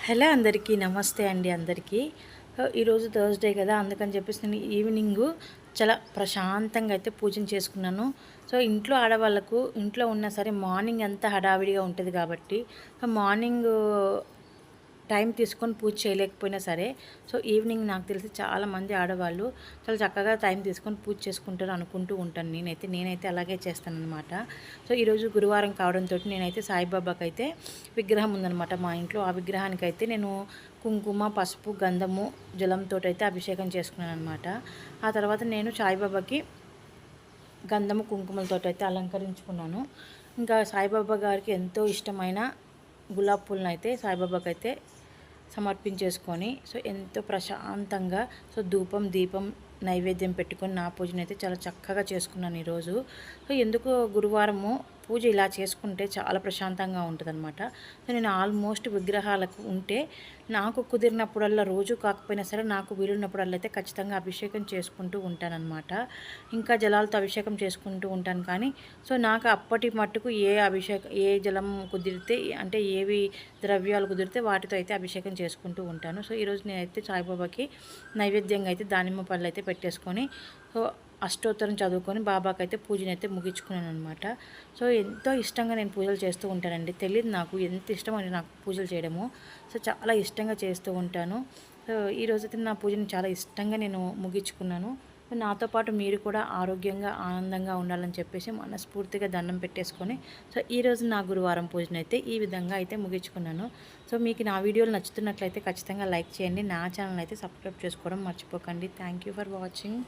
Hello అందరికీ నమస్తే అండి అందరికీ. ఈరోజు థర్స్డే కదా, అందుకని చెప్పేసి నేను ఈవినింగు చాలా ప్రశాంతంగా అయితే పూజను చేసుకున్నాను. సో ఇంట్లో ఆడవాళ్ళకు ఇంట్లో ఉన్నా సరే మార్నింగ్ అంతా హడావిడిగా ఉంటుంది కాబట్టి మార్నింగ్ టైం తీసుకొని పూజ చేయలేకపోయినా సరే, సో ఈవినింగ్ నాకు తెలిసి చాలామంది ఆడవాళ్ళు చాలా చక్కగా టైం తీసుకొని పూజ చేసుకుంటారు అనుకుంటూ ఉంటాను. నేనైతే అలాగే చేస్తానన్నమాట. సో ఈరోజు గురువారం కావడంతో నేనైతే సాయిబాబాకి అయితే విగ్రహం ఉందన్నమాట మా ఇంట్లో. ఆ విగ్రహానికి అయితే నేను కుంకుమ, పసుపు, గంధము, జలంతో అయితే అభిషేకం చేసుకున్నాను అనమాట. ఆ తర్వాత నేను సాయిబాబాకి గంధము, కుంకుమలతో అయితే అలంకరించుకున్నాను. ఇంకా సాయిబాబా గారికి ఎంతో ఇష్టమైన గులాబ్ పూలను అయితే సాయిబాబాకి అయితే సమర్పించేసుకొని, సో ఎంతో ప్రశాంతంగా సో ధూపం, దీపం, నైవేద్యం పెట్టుకొని నా పూజనైతే చాలా చక్కగా చేసుకున్నాను ఈరోజు. సో ఎందుకో గురువారము పూజ ఇలా చేసుకుంటే చాలా ప్రశాంతంగా ఉంటుందన్నమాట. సో నేను ఆల్మోస్ట్ విగ్రహాలకు ఉంటే నాకు కుదిరినప్పుడల్లా, రోజు కాకపోయినా సరే నాకు వీలున్నప్పుడల్లా అయితే ఖచ్చితంగా అభిషేకం చేసుకుంటూ ఉంటానన్నమాట. ఇంకా జలాలతో అభిషేకం చేసుకుంటూ ఉంటాను. కానీ సో నాకు అప్పటి మట్టుకు ఏ జలం కుదిరితే, అంటే ఏవి ద్రవ్యాలు కుదిరితే వాటితో అయితే అభిషేకం చేసుకుంటూ ఉంటాను. సో ఈరోజు నేనైతే సాయిబాబాకి నైవేద్యంగా అయితే దానిమ్మ పళ్ళు అయితే పెట్టేసుకొని, సో అష్టోత్తరం చదువుకొని బాబాకి అయితే పూజనైతే ముగించుకున్నాను అనమాట. సో ఎంతో ఇష్టంగా నేను పూజలు చేస్తూ ఉంటానండి. తెలియదు నాకు ఎంత ఇష్టం అంటే నాకు పూజలు చేయడము. సో చాలా ఇష్టంగా చేస్తూ ఉంటాను. సో ఈరోజైతే నా పూజను చాలా ఇష్టంగా నేను ముగించుకున్నాను. నాతో పాటు మీరు కూడా ఆరోగ్యంగా, ఆనందంగా ఉండాలని చెప్పేసి మనస్ఫూర్తిగా దండం పెట్టేసుకొని, సో ఈరోజు నా గురువారం పూజనైతే ఈ విధంగా అయితే ముగించుకున్నాను. సో మీకు నా వీడియోలు నచ్చుతున్నట్లయితే ఖచ్చితంగా లైక్ చేయండి. నా ఛానల్ అయితే సబ్స్క్రైబ్ చేసుకోవడం మర్చిపోకండి. Thank you for watching.